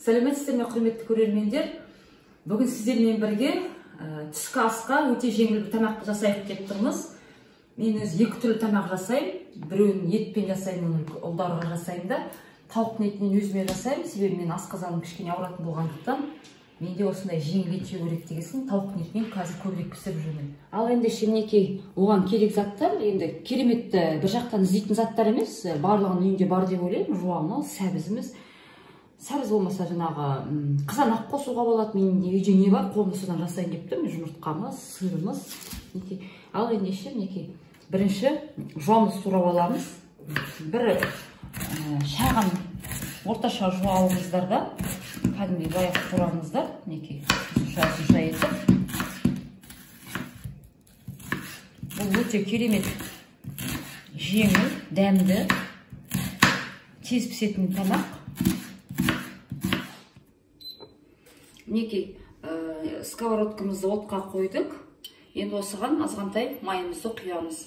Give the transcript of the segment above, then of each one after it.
Сәлеметсіздер ме, құрметті көрермендер? Бүгін сіздермен бірге түскі асқа өте жеңіл бір тамақ жасайық деп тұрмыз. Мен өз екі түрлі тамақ жасаймын. Біреуін етпен жасаймын, ұлдарға жасаймын да. Тауықтың етінен өзіме жасаймын, себебі мен асқазаным кішкене ауыратын болғандықтан. Менде осындай жеңіл ет жеу керек дегесін, тауықтың етінен қазір көбірек пісіріп жүрмін. Ал енді мінекей оған керек заттар, енді кереметті бір жақтан іздейтін заттар емес, барлығын үйінде бар деп ойлаймын. Жуамыз, сәбізіміз. Сәбіз болмаса жаңағы қызанақ қосуға болады. Менде үйде не бар, қолымда содан жасайын деп тұрмын. Жұмыртқамыз, сырымыз. Ал енді мінекей бірінші жуамыз, турап аламыз. Бір шағын орташа жуалыңыздар да, кәдімгідей баяқ турамыздар. Мінекей ұша етіп. Бұл өте керемет, жеңіл, дәмді, тез пісетін тамақ. Мінекей сковородкамызды отқа қойдық. Енді осыған азғантай майымызды құямыз.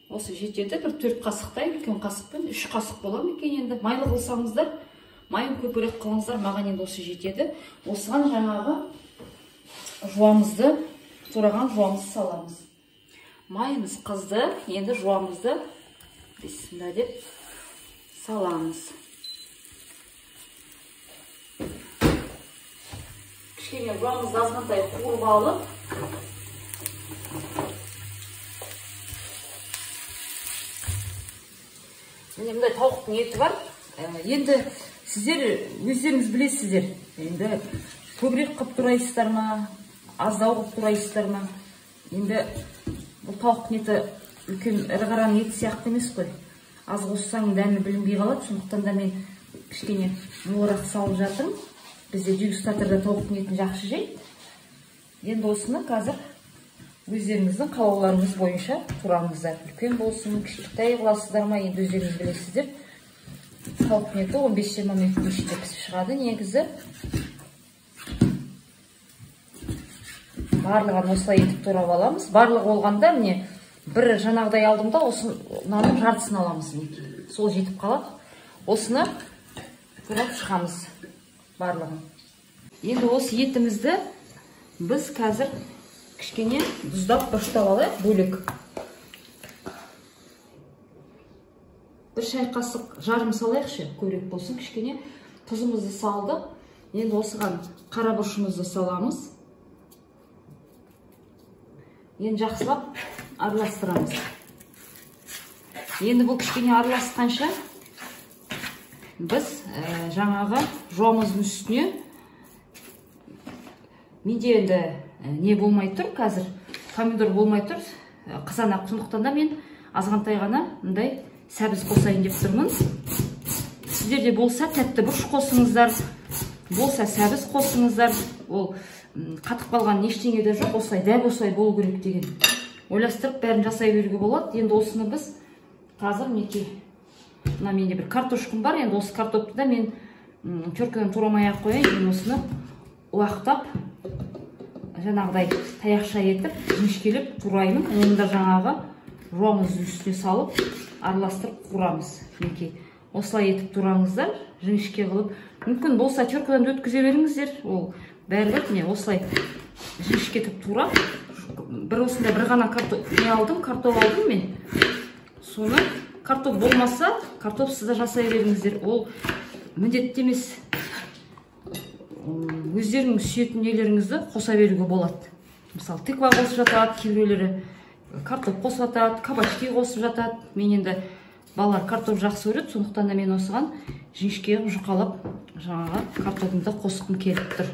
Осы жетеді, бір 4 қасықтай, үлкен қасықпен 3 қасық бола ма екен енді. Майлы қылсаңыздар, майын көбірек қылыңыздар, маған енді осы жетеді. Осыған жаңағы жуамызды, тураған жуамызды саламыз. Майымыз қызды, енді жуамызды бисмилла деп саламыз. Кішкене жуамызды азғантай қуырып алып, міне мындай тауықтың еті бар. Енді сіздер өздеріңіз білесіздер. Енді көбірек қып турайсыздар ма, аздау қып турайсыздар ма? Енді бұл тауықтың еті үлкен ірі қараның еті сияқты емес қой. Аз қоссаң дәмі білінбей қалады. Сондықтан да мен кішкене молырақ салып жатырмын. Бізде дегустаторда тауықтың етін жақсы жейді. Енді осыны қазір өздеріңіздің қалауларыңыз бойынша турамыздар. Үлкен болсын, кішкентай қыласыздар ма, енді өздеріңіз білесіздер. Тауықтың еті 15-20 минут ішінде пісіп шығады негізі. Барлығын осылай етіп турап аламыз. Барлығы болғанда міне бір жаңағыдай алдым да, осының жартысын аламыз. Сол жетіп қалады. Осыны турап шығамыз барлығын. Енді осы етімізді біз қазір кішкене тұздап бұрыштап алайық, бөлек. Бір шай қасық жарым салайықшы, көбірек болсын, кішкене тұзымызды салдық. Енді осыған қара бұрышымызды саламыз. Енді жақсылап араластырамыз. Енді бұл кішкене араласқанша біз жаңағы жуамыздың үстіне, менде енді не болмай тұр қазір, помидор болмай тұр, қызанақ, сондықтан да мен азғантай ғана мындай сәбіз қосайын деп тұрмын. Сіздерде болса тәтті бұрыш қосыңыздар, болса сәбіз қосыңыздар. Ол қатып қалған ештеңе де жоқ, осылай дәл осылай болу керек деген. Ойластырып бәрін жасай беруге болады. Енді осыны біз қазір мінекей, мына менде бір картошкам бар. Енді осы картопты да мен теркадан турамай-ақ қояйын. Мен осыны уақтап, жаңағыдай таяқша етіп, жіңішкелеп тураймын. Оны да жаңағы жуамыздың үстіне салып, араластырып қуырамыз. Мінекей осылай етіп тураңыздар, жіңішке қылып. Мүмкін болса теркадан өткізе беріңіздер. Ол бәрібір міне осылай жіңішке етіп турап, бір осындай бір ғана картоп алдым мен. Соны картоп болмаса, картопсыз да жасай беріңіздер. Ол міндетті емес. Өздерінің сүйетін нелеріңізді қоса беруге болады. Мысалы, тыква қосып жатады, кейбіреулері картоп қосып жатады, кабачки қосып жатады. Мен енді балалар картоп жақсы көреді, сондықтан да мен осыған жіңішке жұқалап жаңағы картопымды қосқым келіп тұр.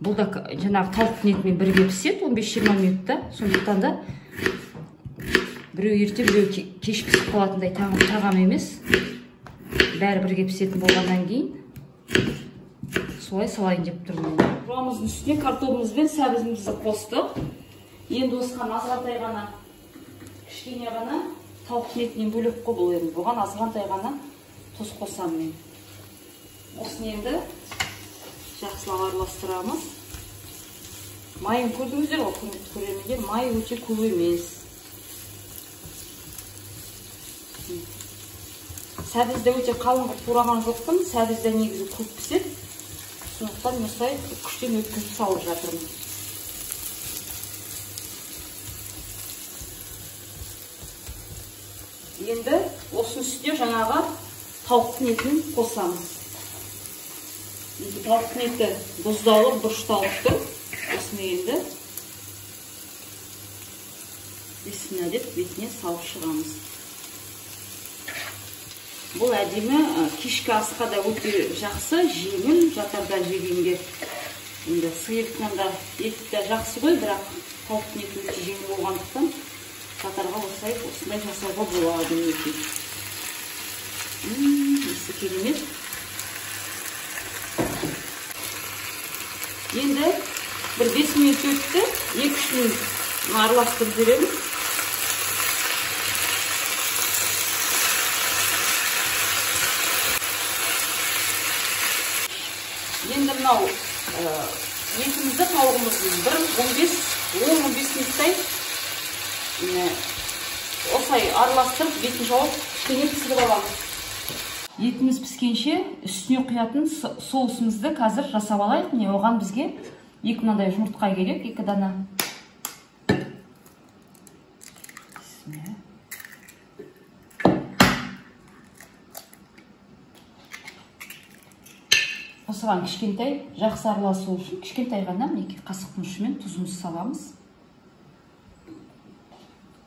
Бұл да жаңағы тауықтың етімен бірге піседі 15-20 минутта. Сондықтан да біреу ерте, біреу кеш пісіп қалатындай тағам емес. Бәрі бірге пісетін болғаннан кейін солай салайын деп тұрмын. Жуамыздың үстіне картопымыз бен сәбізімізді қостық. Енді осыған азғантай ғана, кішкене ғана тауықтың етінен бөлек қойып, бұған азғантай ғана тұз қосамын мен. Осыны енді жақсылап араластырамыз. Майын көрдіңіздер ғой, құрметті көрермендер, май өте көп емес. сәбізді өте қалың қылып тураған жоқпын. Сәбізді негізі көп піседі. Сондықтан осылай күштен өткізіп салып жатырмын. Енді осының үстіне жаңағы тауықтың етін қосамыз. Енді тауықтың еті бұздалып, бұрышталып тұр. Осыны енді бисмилла деп бетіне салып шығамыз. Бұл әдемі кешкі асқа да өте жақсы, жеңіл, жатарда жегенге. Енді сиырдың да еті де жақсы ғой, бірақ тауықтың еті өте жеңіл болғандықтан жатарға осындай жасауға болады екен. Есі керемет. Енді бір 5 минут өтті, 2-3 минут араластырып жүремін. Енді мынау етімізді, тауығымыздың 10-15 минуттай осылай араластырып, бетін жауып, кішкене пісіріп аламыз. Етіміз піскенше үстіне құятын соусымызды қазір жасап алайық. Міне оған бізге 2 мынандай жұмыртқа керек, 2 дана. Осыған кішкентай жақсы араласу үшін кішкентай ғана мінекей қасықтың ұшымен тұзымызды саламыз.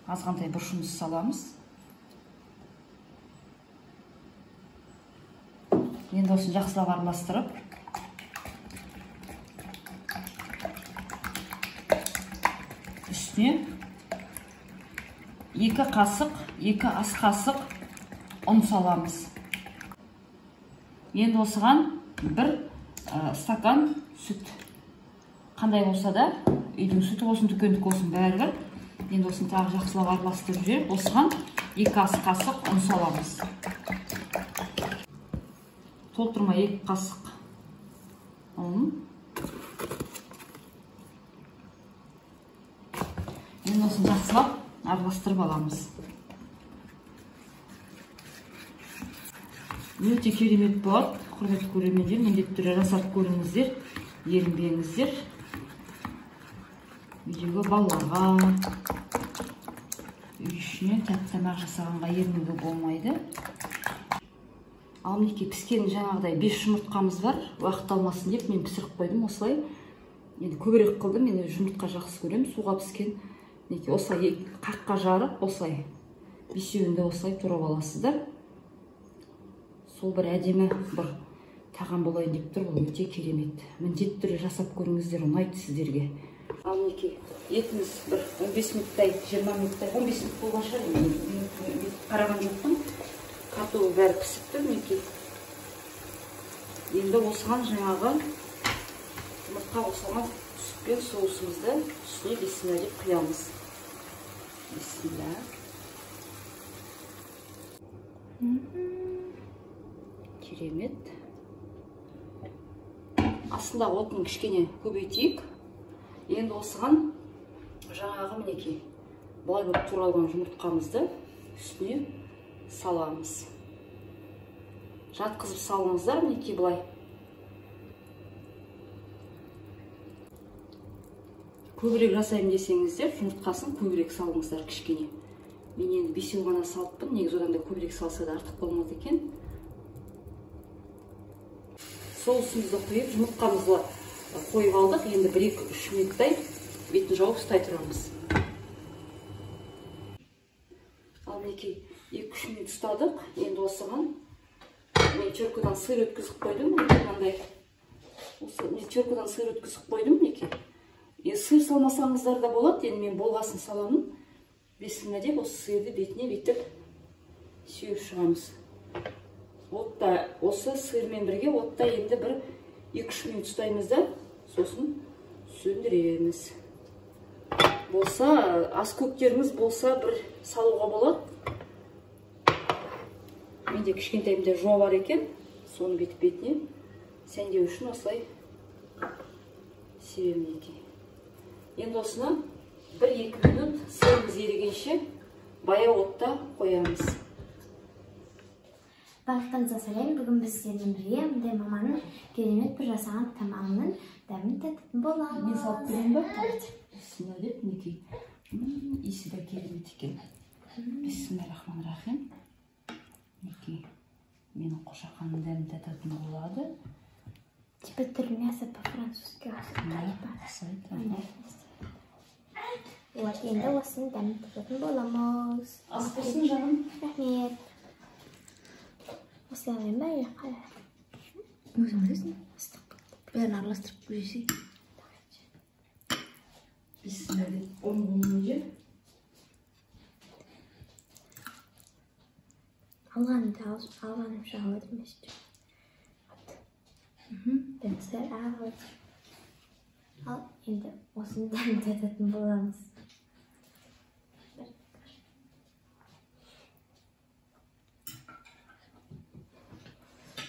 Азғантай бұршымызды саламыз. Енді осыны жақсылап араластырып, үстіне 2 қасық, 2 ас қасық ұн саламыз. Енді осыған 1 стакан сүт. Қандай болса да, үйдің сүті болсын, дүкендік болсын, бәрібір. Енді осыны тағы жақсылап араластырып жүріп, осыған 2 ас қасық ұн саламыз. Толтырма 2 қасық ұн. Енді осыны жақсылап араластырып аламыз. Өте керемет болады, құрметті көрермендер, міндетті түрде жасап көріңіздер, ерінбеңіздер. Үйдегі балаларға, үй ішіне тәтті тамақ жасағанға ерінуге болмайды. Ал мінекей піскен жаңағыдай 5 жұмыртқамыз бар, уақыт алмасын деп мен пісіріп қойдым осылай. Енді көбірек қылдым, мен жұмыртқа жақсы көремін, суға піскен. Мінекей осылай қаққа жарып, осылай 5-еуінде осылай турап аласыздар. Сол бір әдемі бір тағам болайын деп тұр, бұл өте керемет. Міндетті түрде жасап көріңіздер, ұнайды сіздерге. Ал мінекей етіміз бір 15 минуттай, 20 минуттай, 15 минут болған шығар, мен қараған жоқпын. Картофель бәрі пісіп тұр, мінекей. Енді осыған жаңағы жұмыртқа қосылған сүт пен соусымызды үстіне бисмилла деп құямыз. Бисмилла. Керемет. Астында отын кішкене көбейтейік. Енді осыған жаңағы мінекей былай болып туралған жұмыртқамызды үстіне саламыз. Жатқызып салыңыздар, мінекей былай. Көбірек жасаймын десеңіздер, жұмыртқасын көбірек салыңыздар кішкене. Мен енді 5 ғана салыппын, негізі одан да көбірек салса да артық болмады екен. Соусымызды құйып, жұмыртқамызды қойып алдық. Енді 1-2-3 минуттай бетін жауып ұстай тұрамыз. Ал мінекей 2-3 минут ұстадық. Енді осыған мен теркадан сыр өткізіп қойдым. Теркадан сыр өткізіп қойдым. Сыр салмасаңыздар да болады. Енді мен болғасын саламын. Бисмилла деп осы сырды бетіне бүйтіп сүйіп шығамыз. Отта осы сырмен бірге отта енді бір 2-3 минут ұстаймыз да, сосын сөндіреміз. Болса, ас көктеріңіз болса бір салуға болады. Менде кішкентайымда жуа бар екен, соны бетіп бетіне сәндеу үшін осылай себемін екен. Енді осыны 1-2 минут сырымыз ерігенше баяу отта қоямыз. Барлықтарыңызға сәлем. Бүгін біз сіздермен бірге мындай маманың керемет бір жасаған тамағының дәмін тататын боламыз. Мен салып берейін ба? Бисмилла деп, мінекей. Иісі де керемет екен. Бисмиллахиррахманиррахим. Мінекей. Менің қошақаным дәмін тататын болады. Типа три мяса по-французски. Вот, енді осының дәмін тататын боламыз. Ас болсын жаным. Рахмет. Осылаймен ба, или қалай? Өзің білесің? Ыстық. Бәрін араластырып жесей. Бисмилла деп, оны же. Алғаным жағып өтірмес. Ben сәл ағып. Ал, енді осының дәмін тататын боламыз.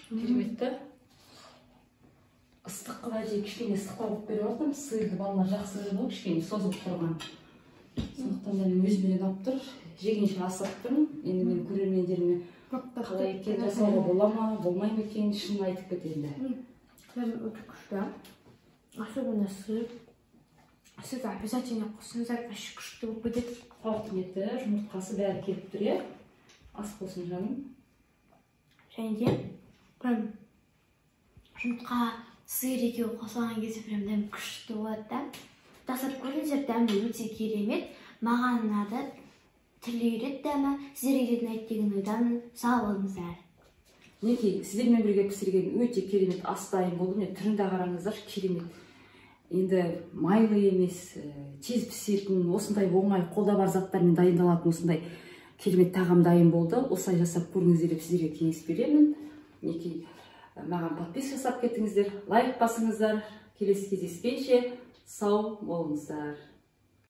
Кереметті. Ыстық қылай же кішкене ыстықтау болып беріп жатырмын. Сиырды балалар жақсы жейді ғой, кішкене созылып тұрған. Сондықтан да мен өзімнен алып тұр, жегенше асырып тұрмын. Енді мен көрермендеріме қалай екен, жасауға бола ма, болмай ма екен, шынын айтып кетеді. Крем өте күшті. Особенно сыр. Сырды обязательно қосыңыздар, вообще күшті болып кетеді. Тауықтың еті, жұмыртқасы бәрі келіп тұр, иә? Ас болсын жаным. Және де прям жұмыртқа, сыр екеуі қосылған кезде прям дәм күшті болады да. Тасып көріңіздер, дәмі өте керемет. Маған ұнады. Тілі үйрет дәмі. Сіздерге де ұнайды деген ойдамын. Сау болыңыздар. Мінекей, сіздермен бірге пісірген өте керемет ас дайын болды. Міне түрінде қараңыздар, керемет. Енді майлы емес, тез пісетін, осындай оңай, қолда бар заттармен дайындалатын осындай керемет тағам дайын болды. Осылай жасап көріңіздер деп сіздерге кеңес беремін. Мінекей, маған подписка жасап кетіңіздер, лайк басыңыздар. Келесі кездескенше сау болыңыздар.